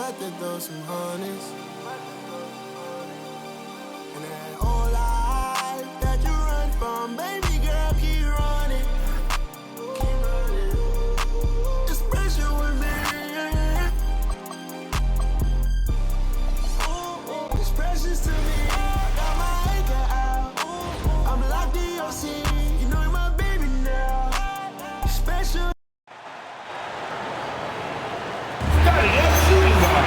about to throw some hundreds. And that old life that you run from, baby girl, keep running. Keep running. It's pressure with me. It's precious to me. Got my anchor out. I'm locked in your scene. You know you're my baby now. You're special. Starting at shooting guard,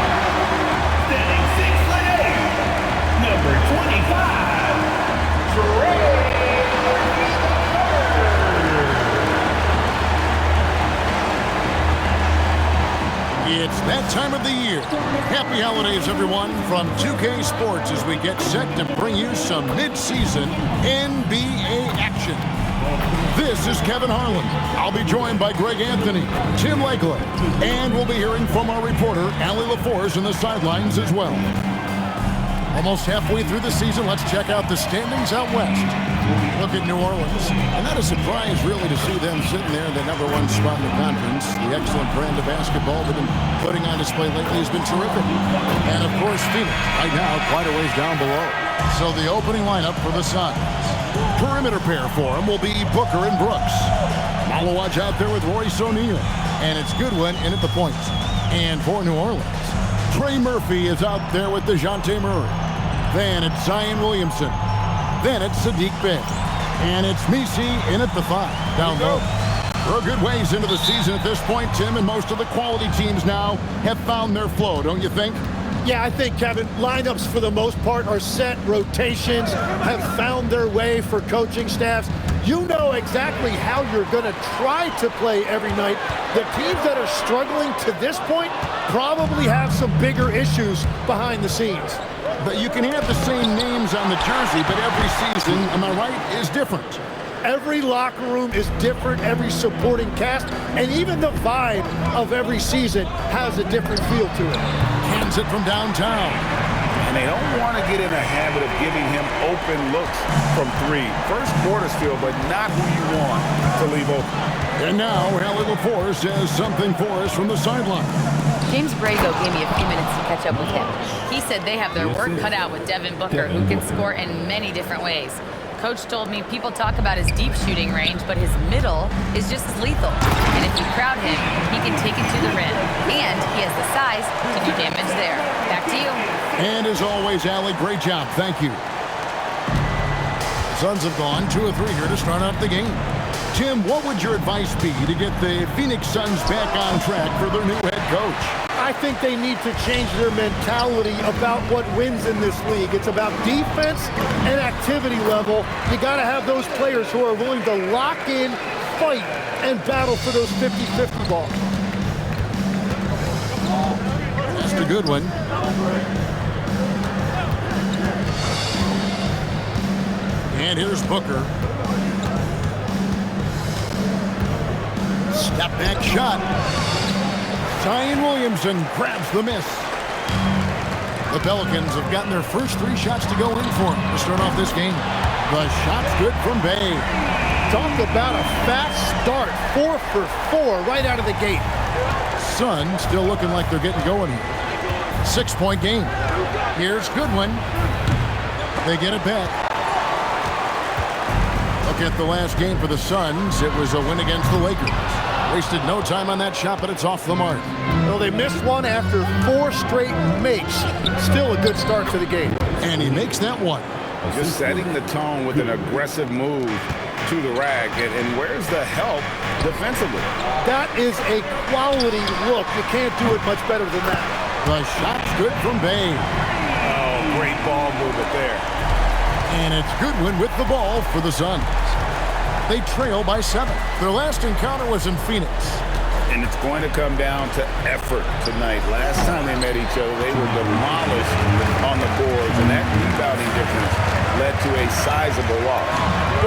standing 6'8", number 25, Trey. It's that time of the year. Happy holidays, everyone, from 2K Sports as we get set to bring you some mid-season NBA action. This is Kevin Harlan. I'll be joined by Greg Anthony, Tim Legler, and we'll be hearing from our reporter, Allie LaForce, in the sidelines as well. Almost halfway through the season, let's check out the standings out west. Look at New Orleans, and not a surprise, really, to see them sitting there in the #1 spot in the conference. The excellent brand of basketball they've been putting on display lately has been terrific. And, of course, Phoenix, right now, quite a ways down below. So the opening lineup for the Suns. Perimeter pair for him will be Booker and Brooks. Malawaj out there with Royce O'Neal. And it's Goodwin in at the points. And for New Orleans, Trey Murphy is out there with DeJounte Murray. Then it's Zion Williamson. Then it's Sadiq Bey. And it's Misi in at the 5, down low. We're a good ways into the season at this point, Tim, and most of the quality teams now have found their flow, don't you think? Yeah, I think, Kevin, lineups for the most part are set. Rotations have found their way for coaching staffs. You know exactly how you're going to try to play every night. The teams that are struggling to this point probably have some bigger issues behind the scenes. But you can have the same names on the jersey, but every season, am I right, is different. Every locker room is different, every supporting cast, and even the vibe of every season has a different feel to it. Hands it from downtown. And they don't want to get in a habit of giving him open looks from 3. First quarter's feel, but not who you want to leave open. And now, Allie LaForce has something for us from the sideline. James Brago gave me a few minutes to catch up with him. He said they have their work cut out with Devin Booker, who can score in many different ways. Coach told me people talk about his deep shooting range, but his middle is just as lethal. And if you crowd him, he can take it to the rim. And he has the size to do damage there. Back to you. And as always, Allie, great job. Thank you. The Suns have gone 2 of 3 here to start out the game. Tim, what would your advice be to get the Phoenix Suns back on track for their new head coach? I think they need to change their mentality about what wins in this league. It's about defense and activity level. You got to have those players who are willing to lock in, fight, and battle for those 50-50 balls. That's a good one. And here's Booker. Step back shot. Zion Williamson grabs the miss. The Pelicans have gotten their first 3 shots to go in for them to start off this game. The shot's good from Bey. Talk about a fast start. 4 for 4 right out of the gate. Suns still looking like they're getting going here. 6-point game. Here's Goodwin. They get it back. Look at the last game for the Suns. It was a win against the Lakers. Wasted no time on that shot, but it's off the mark. Well, they missed one after 4 straight makes. Still a good start to the game. And he makes that one. Just setting the tone with an aggressive move to the rack. And where's the help defensively? That is a quality look. You can't do it much better than that. The shot's good from Bey. Oh, great ball movement there. And it's Goodwin with the ball for the Suns. They trail by 7. Their last encounter was in Phoenix. And it's going to come down to effort tonight. Last time they met each other, they were demolished on the boards, and that rebounding difference led to a sizable loss.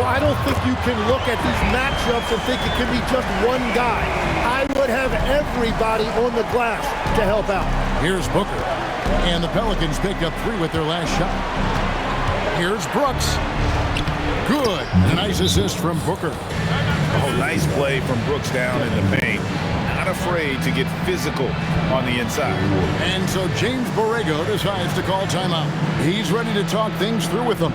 Well, I don't think you can look at these matchups and think it can be just one guy. I would have everybody on the glass to help out. Here's Booker. And the Pelicans picked up 3 with their last shot. Here's Brooks. Good. And a nice assist from Booker. Oh, nice play from Brooks down in the paint. I not afraid to get physical on the inside. And so James Borrego decides to call timeout. He's ready to talk things through with them.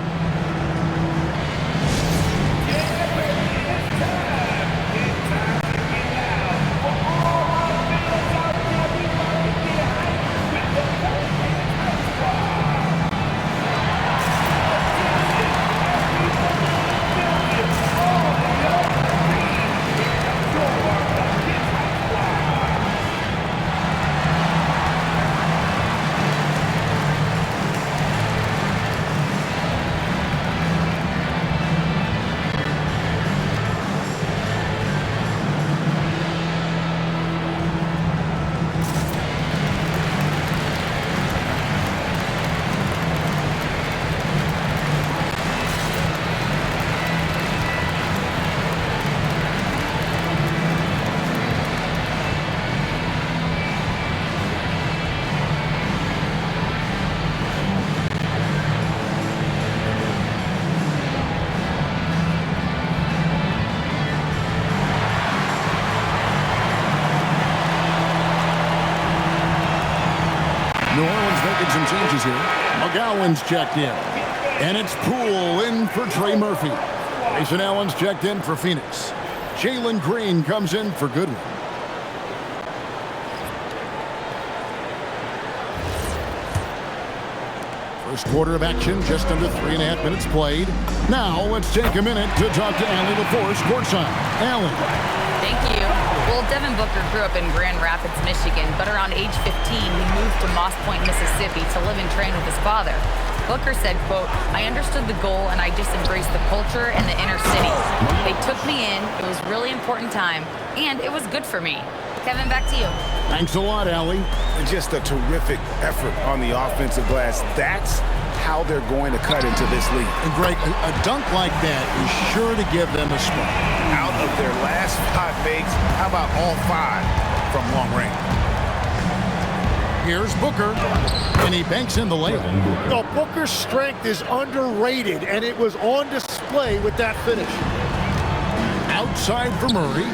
New Orleans making some changes here. McGowan's checked in. And it's Poole in for Trey Murphy. Mason Allen's checked in for Phoenix. Jalen Green comes in for Goodwin. First quarter of action, just under 3.5 minutes played. Now let's take a minute to talk to Allen LaForce courtside. Allen. Thank you. Well, Devin Booker grew up in Grand Rapids, Michigan, but around age 15, he moved to Moss Point, Mississippi to live and train with his father. Booker said, quote, "I understood the goal and I just embraced the culture and the inner city. They took me in. It was a really important time, and it was good for me." Kevin, back to you. Thanks a lot, Allie. Just a terrific effort on the offensive glass. That's how they're going to cut into this league. And Greg, a dunk like that is sure to give them a spark. Out of their last 5 makes, how about all 5 from long range? Here's Booker, and he banks in the layup. No, Booker's strength is underrated, and it was on display with that finish. Outside for Murray.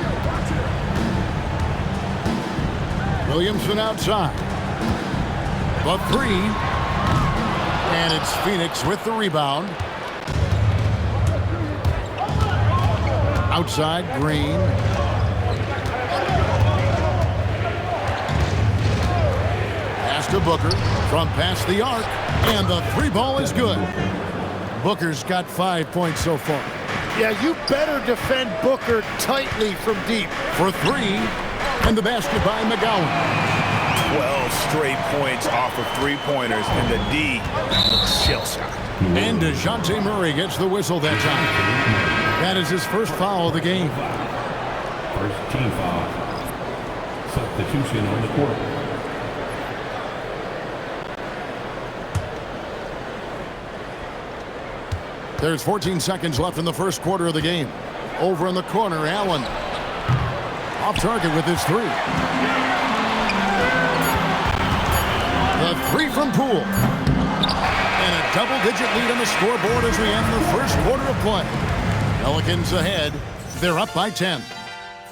Williamson outside. The 3. And it's Phoenix with the rebound. Outside, Green. Pass to Booker from past the arc. And the 3 ball is good. Booker's got 5 points so far. Yeah, you better defend Booker tightly from deep. For 3. And the basket by McGowan. 12 straight points off of 3-pointers, and the D looks shell-shocked. And DeJounte Murray gets the whistle that time. That is his first foul of the game. First team foul. Substitution on the court. There's 14 seconds left in the first quarter of the game. Over in the corner, Allen. Off target with his 3. The 3 from Poole. And a double-digit lead on the scoreboard as we end the first quarter of play. Pelicans ahead. They're up by 10.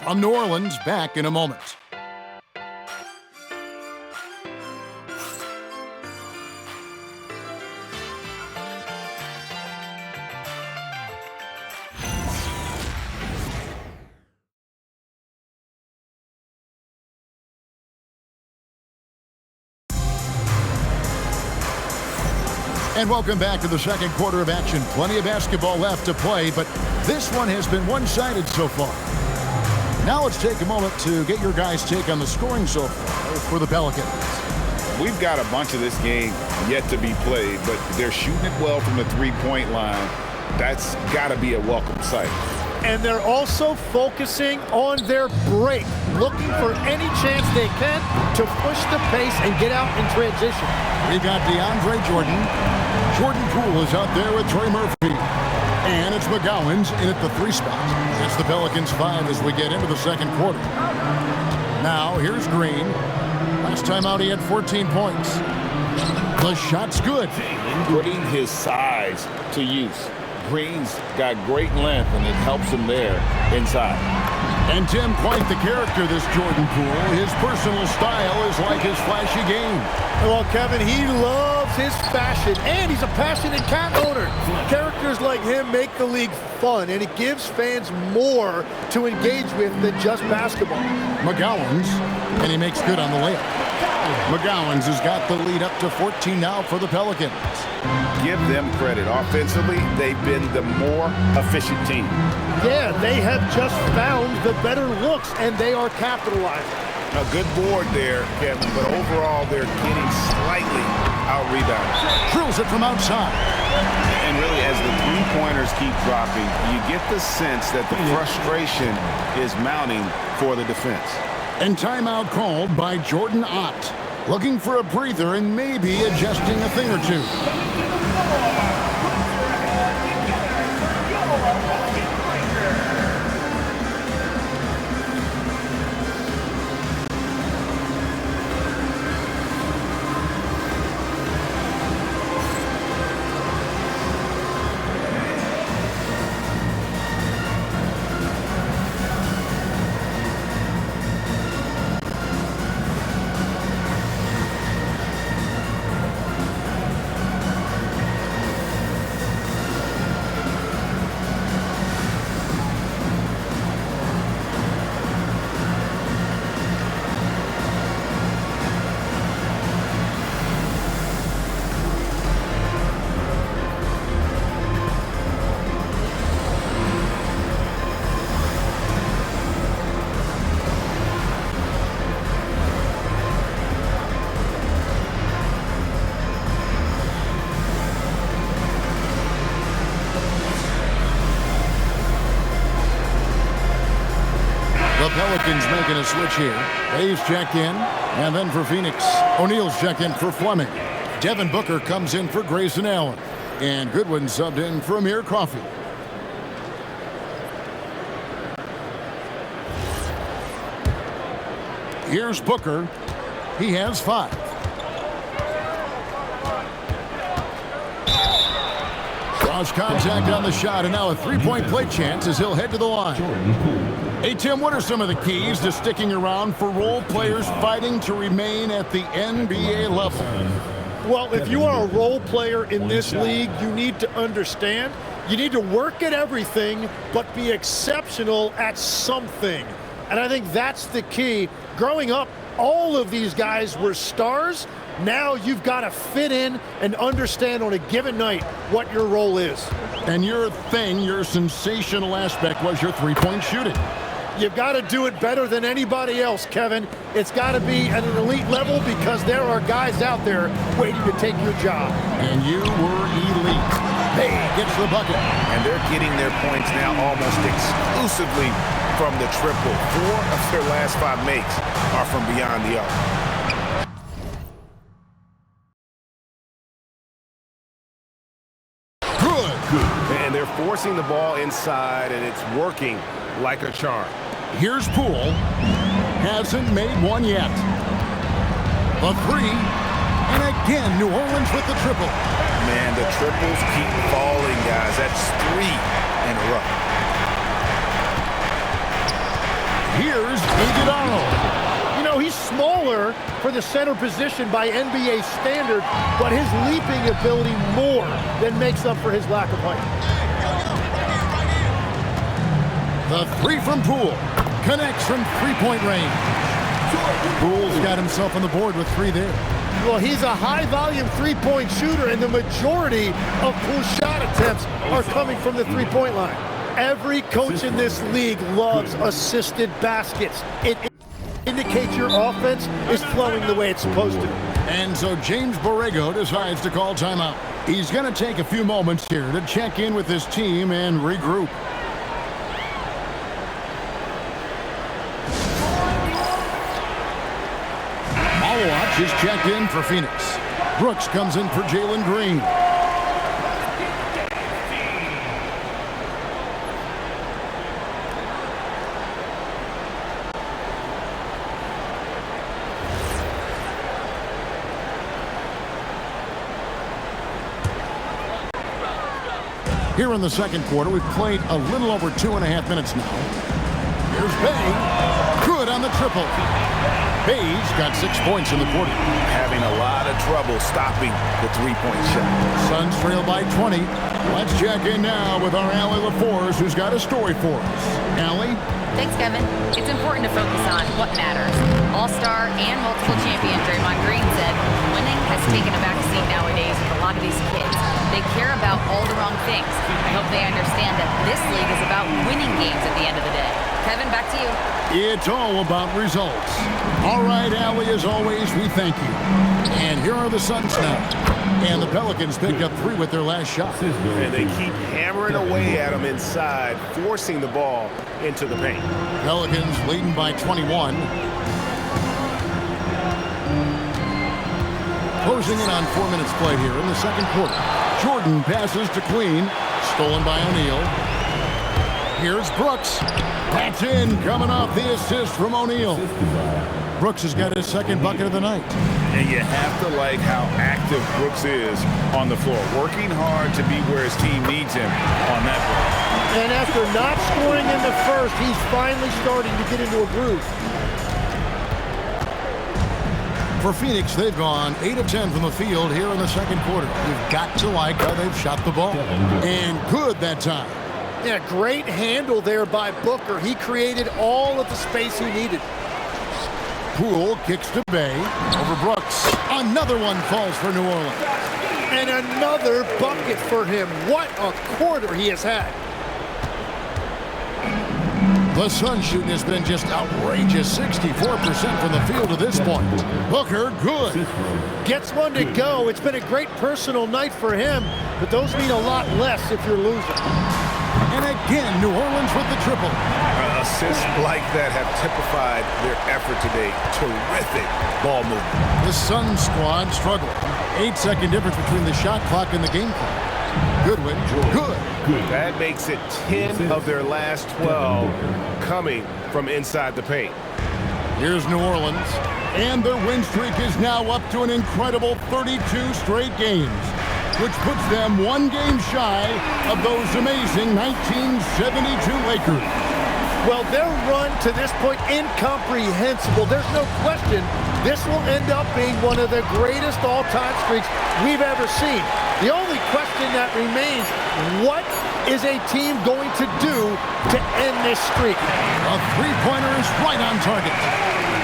From New Orleans, back in a moment. And welcome back to the second quarter of action. Plenty of basketball left to play, but this one has been one-sided so far. Now let's take a moment to get your guys' take on the scoring so far for the Pelicans. We've got a bunch of this game yet to be played, but they're shooting it well from the 3-point line. That's got to be a welcome sight. And they're also focusing on their break, looking for any chance they can to push the pace and get out in transition. We got DeAndre Jordan. Jordan Poole is out there with Trey Murphy. And it's McGowan's in at the 3 spot. It's the Pelicans 5 as we get into the second quarter. Now, here's Green. Last time out, he had 14 points. The shot's good. Putting his size to use. Green's got great length, and it helps him there inside. And Tim, quite the character, this Jordan Poole. His personal style is like his flashy game. Well, Kevin, he loves his fashion, and he's a passionate cat owner. Characters like him make the league fun, and it gives fans more to engage with than just basketball. McGowan's, and he makes good on the layup. McGowan's has got the lead up to 14 now for the Pelicans. Give them credit. Offensively, they've been the more efficient team. Yeah, they have just found the better looks, and they are capitalizing. A good board there, Kevin, but overall they're getting slightly out-rebounded. Drills it from outside. And really, as the three-pointers keep dropping, you get the sense that the frustration is mounting for the defense. And timeout called by Jordan Ott. Looking for a breather and maybe adjusting a thing or two. Pelicans making a switch here. Hayes checked in, and then for Phoenix, O'Neal's checked in for Fleming. Devin Booker comes in for Grayson Allen, and Goodwin subbed in for Amir Coffey. Here's Booker. He has 5. Cross contact on the shot, and now a three-point play chance as he'll head to the line. Hey, Tim, what are some of the keys to sticking around for role players fighting to remain at the NBA level? Well, if you are a role player in this league, you need to understand you need to work at everything, but be exceptional at something. And I think that's the key. Growing up, all of these guys were stars. Now you've got to fit in and understand on a given night what your role is. And your thing, your sensational aspect was your three-point shooting. You've got to do it better than anybody else, Kevin. It's got to be at an elite level because there are guys out there waiting to take your job. And you were elite. Hey, gets the bucket. And they're getting their points now almost exclusively from the triple. 4 of their last 5 makes are from beyond the arc. And they're forcing the ball inside, and it's working like a charm. Here's Poole. Hasn't made one yet. A 3. And again, New Orleans with the triple. Man, the triples keep falling, guys. That's 3 in a row. Here's Iguodala. You know, he's smaller for the center position by NBA standard, but his leaping ability more than makes up for his lack of height. The 3 from Poole. Connects from three-point range. Poole's got himself on the board with 3 there. Well, he's a high-volume three-point shooter, and the majority of Poole's shot attempts are coming from the three-point line. Every coach in this league loves assisted baskets. It indicates your offense is flowing the way it's supposed to. And so James Borrego decides to call timeout. He's going to take a few moments here to check in with his team and regroup. Malawatch is checked in for Phoenix. Brooks comes in for Jalen Green. Here in the second quarter, we've played a little over 2.5 minutes now. Here's Bay. Good on the triple. Bay's got 6 points in the quarter. Having a lot of trouble stopping the three-point shot. Suns trail by 20. Let's check in now with our Allie LaForce, who's got a story for us. Allie? Thanks, Kevin. It's important to focus on what matters. All-star and multiple champion Draymond Green said winning has taken a backseat nowadays with a lot of these kids. They care about all the wrong things. I hope they understand that this league is about winning games at the end of the day. Kevin, back to you. It's all about results. All right, Allie, as always, we thank you. And here are the Suns now. And the Pelicans picked up 3 with their last shot. And they keep hammering away at them inside, forcing the ball into the paint. Pelicans leading by 21. Closing in on 4 minutes played here in the second quarter. Jordan passes to Queen. Stolen by O'Neal. Here's Brooks. That's in, coming off the assist from O'Neal. Brooks has got his second bucket of the night. And you have to like how active Brooks is on the floor, working hard to be where his team needs him on that ball. And after not scoring in the first, he's finally starting to get into a groove. For Phoenix, they've gone 8 of 10 from the field here in the second quarter. You've got to like how they've shot the ball. And good that time. Yeah, great handle there by Booker. He created all of the space he needed. Poole kicks to Bay over Brooks. Another one falls for New Orleans. And another bucket for him. What a quarter he has had. The Suns shooting has been just outrageous. 64% from the field to this point. Booker, good. Gets one to go. It's been a great personal night for him, but those mean a lot less if you're losing. And again, New Orleans with the triple. Assists like that have typified their effort today. Terrific ball movement. The Suns squad struggled. 8-second difference between the shot clock and the game clock. Goodwin, good. That makes it 10 of their last 12 coming from inside the paint. Here's New Orleans. And their win streak is now up to an incredible 32 straight games, which puts them 1 game shy of those amazing 1972 Lakers. Well, their run to this point, incomprehensible. There's no question this will end up being one of the greatest all-time streaks we've ever seen. The only question that remains, what is a team going to do to end this streak? A three-pointer is right on target.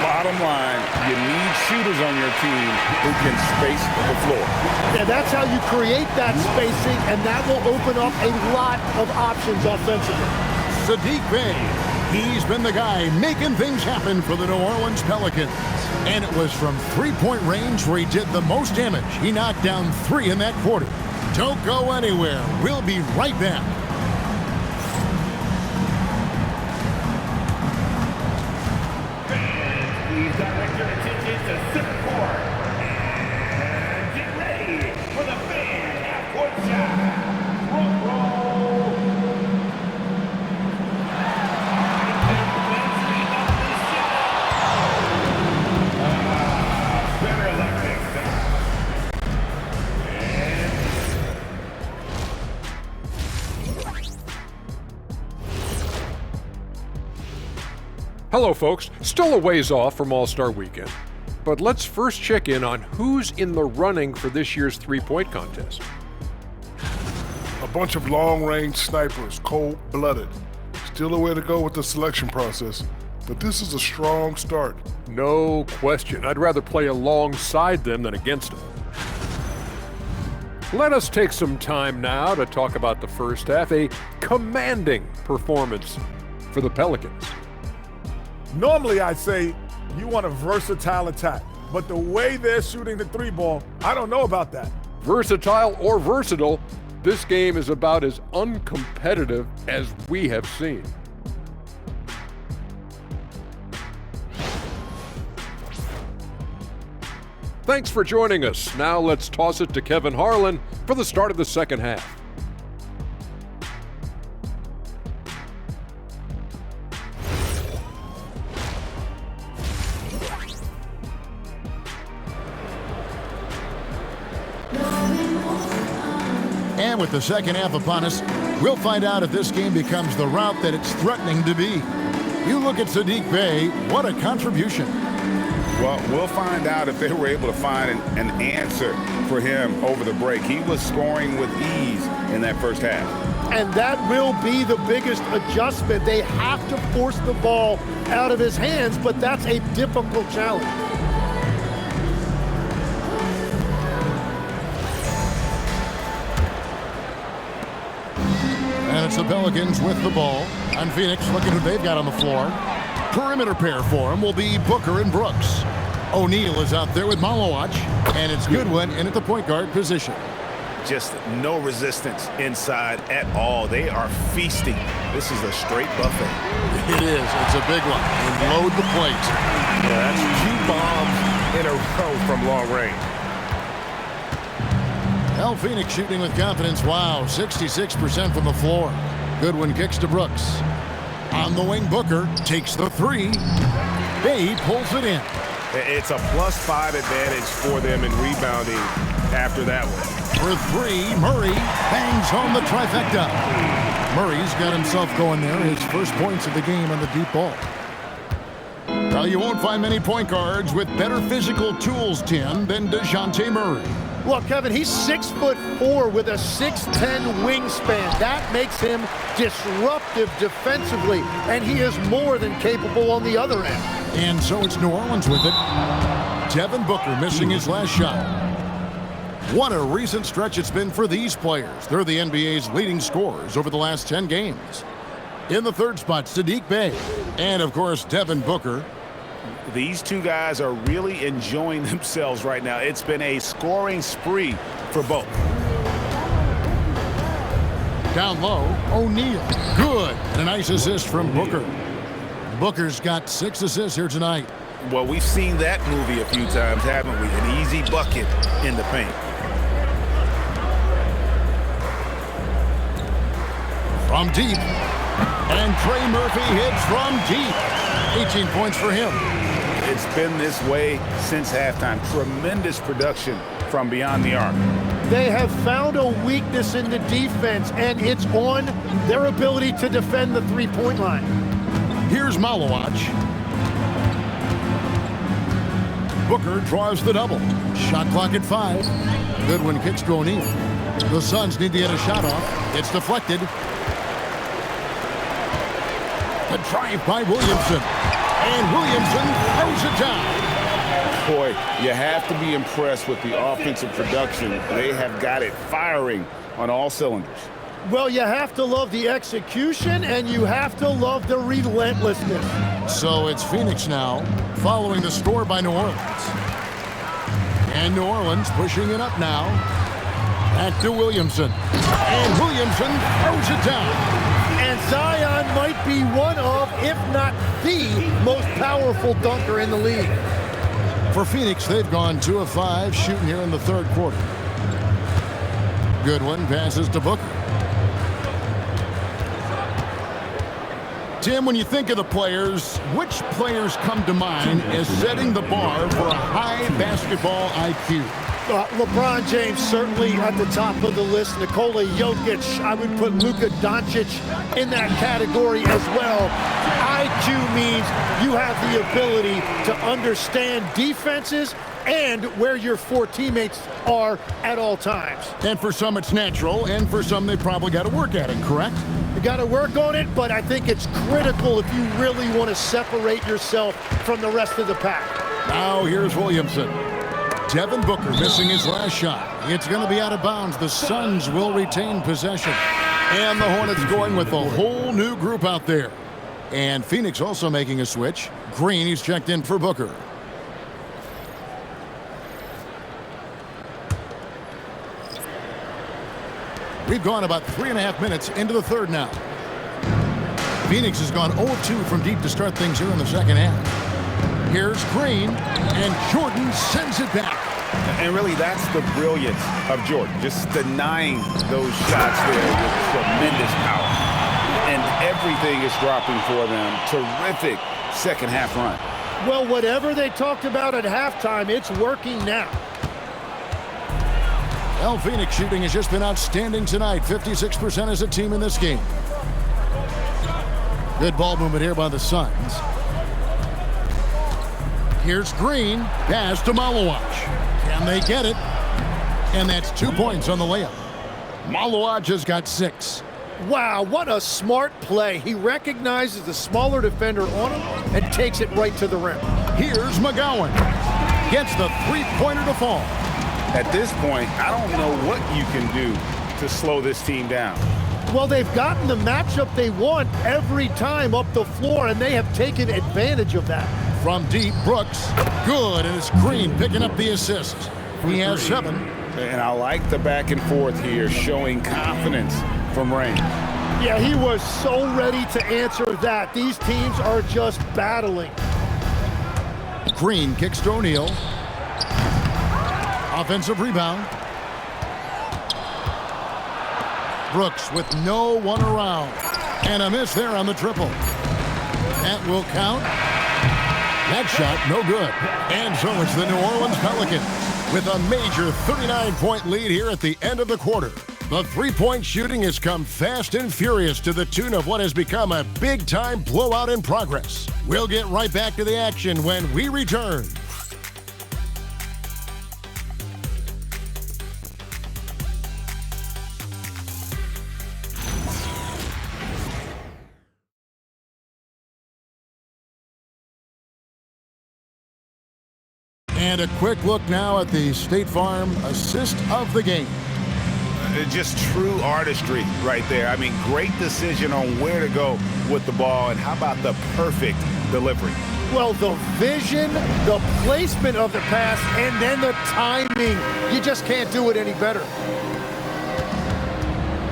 Bottom line, you need shooters on your team who can space the floor. And that's how you create that spacing, and that will open up a lot of options offensively. Saddiq Bey, he's been the guy making things happen for the New Orleans Pelicans. And it was from three-point range where he did the most damage. He knocked down 3 in that quarter. Don't go anywhere. We'll be right back. Please direct your attention to center court and get ready for the fan half-court shot. Roll. Better luck next time. Hello, folks. Still a ways off from All-Star Weekend, but let's first check in on who's in the running for this year's three-point contest. A bunch of long-range snipers, cold-blooded. Still a way to go with the selection process, but this is a strong start. No question. I'd rather play alongside them than against them. Let us take some time now to talk about the first half, a commanding performance for the Pelicans. Normally, I'd say you want a versatile attack, but the way they're shooting the three ball, I don't know about that. Versatile or versatile, this game is about as uncompetitive as we have seen. Thanks for joining us. Now let's toss it to Kevin Harlan for the start of the second half. And with the second half upon us, we'll find out if this game becomes the rout that it's threatening to be. You look at Saddiq Bey, what a contribution. Well, we'll find out if they were able to find an answer for him over the break. He was scoring with ease in that first half. And that will be the biggest adjustment. They have to force the ball out of his hands, but that's a difficult challenge. And it's the Pelicans with the ball. And Phoenix looking who they've got on the floor. Perimeter pair for him will be Booker and Brooks. O'Neal is out there with Malawach, and it's Goodwin in at the point guard position. Just no resistance inside at all. They are feasting. This is a straight buffet. It is. It's a big one. And load the plate. Yeah, that's 2 bombs in a row from long range. Phoenix shooting with confidence. Wow, 66% from the floor. Goodwin kicks to Brooks. On the wing, Booker takes the 3. Bey pulls it in. It's a +5 advantage for them in rebounding after that one. For 3, Murray bangs home the trifecta. Murray's got himself going there. His first points of the game on the deep ball. Now, you won't find many point guards with better physical tools, Tim, than DeJounte Murray. Well, Kevin, he's 6'4" with a 6'10" wingspan. That makes him disruptive defensively, and he is more than capable on the other end. And so it's New Orleans with it. Devin Booker missing his last shot. What a recent stretch it's been for these players. They're the NBA's leading scorers over the last 10 games. In the third spot, Saddiq Bey. And, of course, Devin Booker. These two guys are really enjoying themselves right now. It's been a scoring spree for both. Down low, O'Neal. Good. And a nice assist from Booker. Booker's got 6 assists here tonight. Well, we've seen that movie a few times, haven't we? An easy bucket in the paint. From deep. And Trey Murphy hits from deep. 18 points for him. It's been this way since halftime. Tremendous production from beyond the arc. They have found a weakness in the defense, and it's on their ability to defend the three-point line. Here's Malawach. Booker draws the double. Shot clock at 5. Goodwin kicks to O'Neal. The Suns need to get a shot off. It's deflected. The drive by Williamson. And Williamson throws it down. Boy, you have to be impressed with the offensive production. They have got it firing on all cylinders. Well, you have to love the execution, and you have to love the relentlessness. So it's Phoenix now, following the score by New Orleans. And New Orleans pushing it up now. Back to Williamson. And Williamson throws it down. And Zion might be one of, if not the most powerful dunker in the league. For Phoenix, they've gone 2 of 5 shooting here in the third quarter. Goodwin passes to Booker. Tim, when you think of the players, which players come to mind as setting the bar for a high basketball IQ? LeBron James certainly at the top of the list. Nikola Jokic, I would put Luka Doncic in that category as well. IQ means you have the ability to understand defenses and where your 4 teammates are at all times. And for some it's natural, and for some they probably got to work at it, correct? You got to work on it, but I think it's critical if you really want to separate yourself from the rest of the pack. Now here's Williamson. Devin Booker missing his last shot. It's going to be out of bounds. The Suns will retain possession. And the Hornets going with a whole new group out there. And Phoenix also making a switch. Green, he's checked in for Booker. We've gone about 3.5 minutes into the third now. Phoenix has gone 0-2 from deep to start things here in the second half. Here's Green, and Jordan sends it back. And really, that's the brilliance of Jordan, just denying those shots there with tremendous power. And everything is dropping for them. Terrific second half run. Well, whatever they talked about at halftime, it's working now. Well, Phoenix shooting has just been outstanding tonight. 56% as a team in this game. Good ball movement here by the Suns. Here's Green. Pass to Malawach. Can they get it? And that's 2 points on the layup. Malawach has got 6. Wow, what a smart play. He recognizes the smaller defender on him and takes it right to the rim. Here's McGowan. Gets the three-pointer to fall. At this point, I don't know what you can do to slow this team down. Well, they've gotten the matchup they want every time up the floor, and they have taken advantage of that. From deep, Brooks. Good, and it's Green picking up the assist. He has 7. And I like the back and forth here, showing confidence from Rain. Yeah, he was so ready to answer that. These teams are just battling. Green kicks to O'Neal. Offensive rebound. Brooks with no one around. And a miss there on the triple. That will count. That shot, no good. And so it's the New Orleans Pelicans with a major 39-point lead here at the end of the quarter. The three-point shooting has come fast and furious to the tune of what has become a big-time blowout in progress. We'll get right back to the action when we return. And a quick look now at the State Farm assist of the game. Just true artistry right there. I mean, great decision on where to go with the ball, and how about the perfect delivery? Well, the vision, the placement of the pass, and then the timing. You just can't do it any better.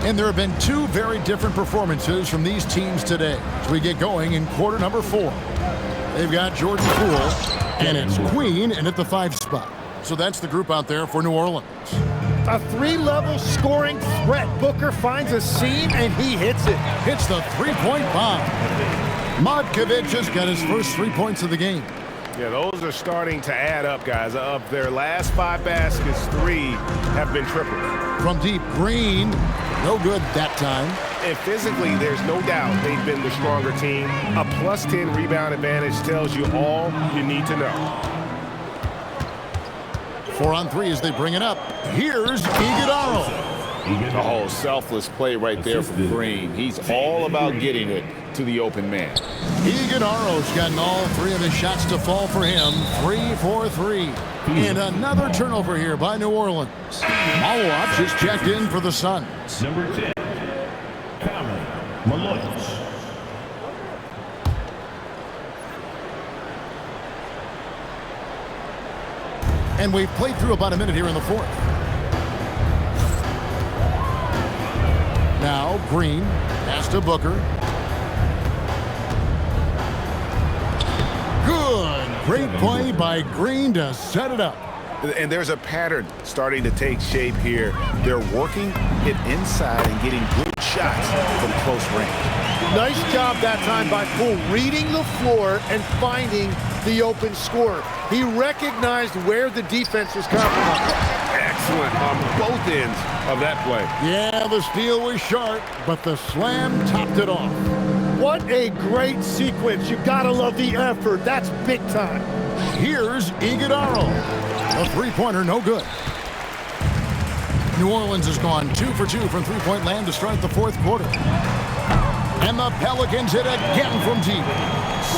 And there have been 2 very different performances from these teams today as we get going in quarter number 4. They've got Jordan Poole, and it's Queen in at the 5 spot. So that's the group out there for New Orleans. A 3-level scoring threat. Booker finds a seam, and he hits it. Hits the three-point bomb. Modkovic has got his first 3 points of the game. Yeah, those are starting to add up, guys. Of their last 5 baskets, 3 have been triples. From deep, Green. No good that time. And physically, there's no doubt they've been the stronger team. A +10 rebound advantage tells you all you need to know. 4 on 3 as they bring it up. Here's Iguodala. A whole selfless play right there from Green. He's all about getting it to the open man. Iguodala's gotten all 3 of his shots to fall for him. 3 for 3. And another turnover here by New Orleans. Malawach is checked in for the Suns. Number 10, Malawach. And we've played through about a minute here in the 4th. Now Green, pass to Booker. Good. Great play by Green to set it up. And there's a pattern starting to take shape here. They're working it inside and getting good shots from close range. Nice job that time by Poole, reading the floor and finding the open scorer. He recognized where the defense was compromised. Excellent on both ends of that play. Yeah, the steal was sharp, but the slam topped it off. What a great sequence. You gotta love the effort. That's big time. Here's Iguodala. A three-pointer, no good. New Orleans has gone 2 for 2 from three-point land to start the 4th quarter. And the Pelicans hit again from deep.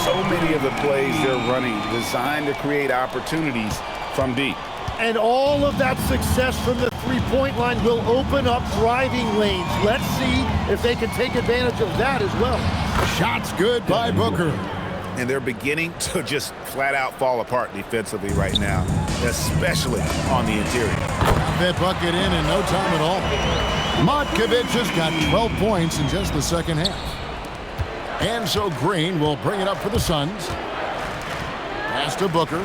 So many of the plays they're running designed to create opportunities from deep. And all of that success from the three-point line will open up driving lanes. Let's see if they can take advantage of that as well. Shots good by Booker. And they're beginning to just flat out fall apart defensively right now, especially on the interior. That bucket in no time at all. Modkovic has got 12 points in just the second half. And so Green will bring it up for the Suns. Pass to Booker.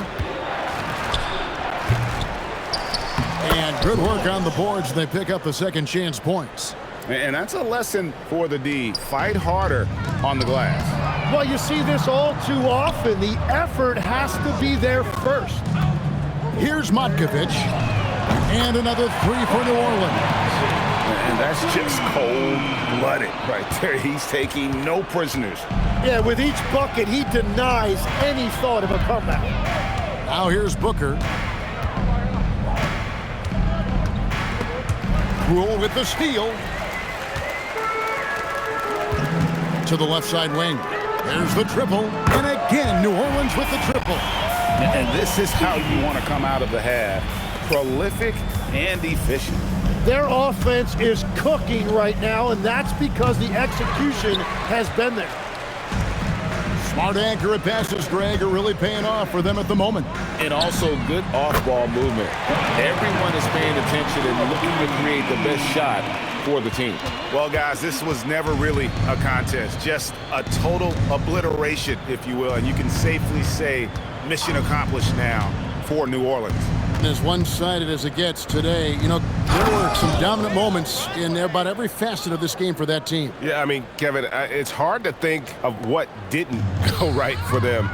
And good work on the boards. They pick up the second chance points. And that's a lesson for the D. Fight harder on the glass. Well, you see this all too often. The effort has to be there first. Here's Modkovic. And another 3 for New Orleans. And that's just cold-blooded right there. He's taking no prisoners. Yeah, with each bucket, he denies any thought of a comeback. Now here's Booker. Rule with the steal. To the left side wing. There's the triple. And again, New Orleans with the triple. And this is how you want to come out of the half. Prolific and efficient. Their offense is cooking right now, and that's because the execution has been there. Smart, accurate passes, Greg, are really paying off for them at the moment. And also good off-ball movement. Everyone is paying attention and looking to create the best shot for the team. Well, guys, this was never really a contest, just a total obliteration, if you will, and you can safely say mission accomplished now for New Orleans. As one-sided as it gets today, you know, there were some dominant moments in about every facet of this game for that team. Yeah, I mean, Kevin, it's hard to think of what didn't go right for them.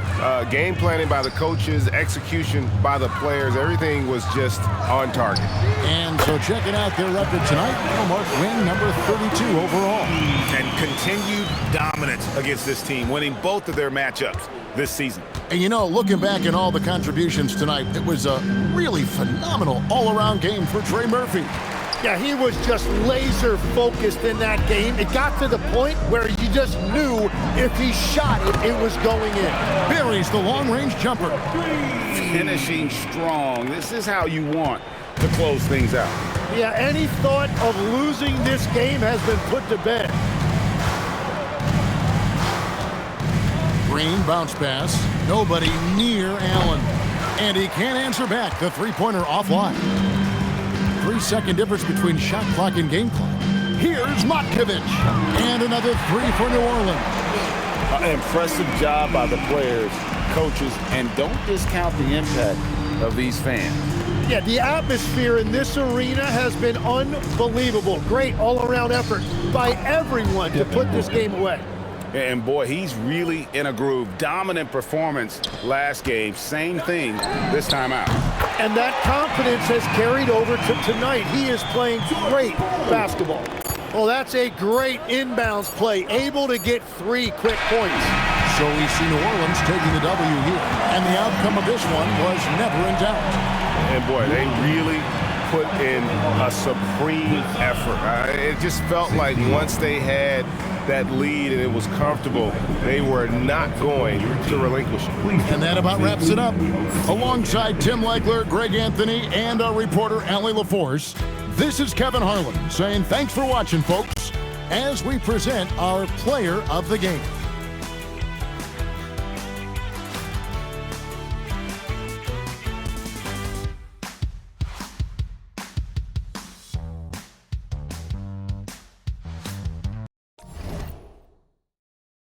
Game planning by the coaches, execution by the players, everything was just on target. And so checking out their record tonight, Mark, win number 32 overall. And continued dominance against this team, winning both of their matchups this season. And you know, looking back at all the contributions tonight, it was a really phenomenal all-around game for Trey Murphy. Yeah, he was just laser focused in that game. It got to the point where you just knew if he shot it, it was going in. Buries the long-range jumper. Finishing strong. This is how you want to close things out. Yeah, any thought of losing this game has been put to bed. Green bounce pass. Nobody near Allen. And he can't answer back. The three-pointer offline. 3-second difference between shot clock and game clock. Here's Motkevich. And another three for New Orleans. Impressive job by the players, coaches, and don't discount the impact of these fans. Yeah, the atmosphere in this arena has been unbelievable. Great all-around effort by everyone to put this game away. And boy, he's really in a groove. Dominant performance last game. Same thing this time out. And that confidence has carried over to tonight. He is playing great basketball. Well, that's a great inbounds play. Able to get 3 quick points. So we see New Orleans taking the W here. And the outcome of this one was never in doubt. And boy, they really put in a supreme effort. It just felt like once they had that lead and it was comfortable, they were not going to relinquish it. And that about wraps it up. Alongside Tim Legler, Greg Anthony, and our reporter, Allie LaForce, this is Kevin Harlan saying thanks for watching, folks, as we present our player of the game.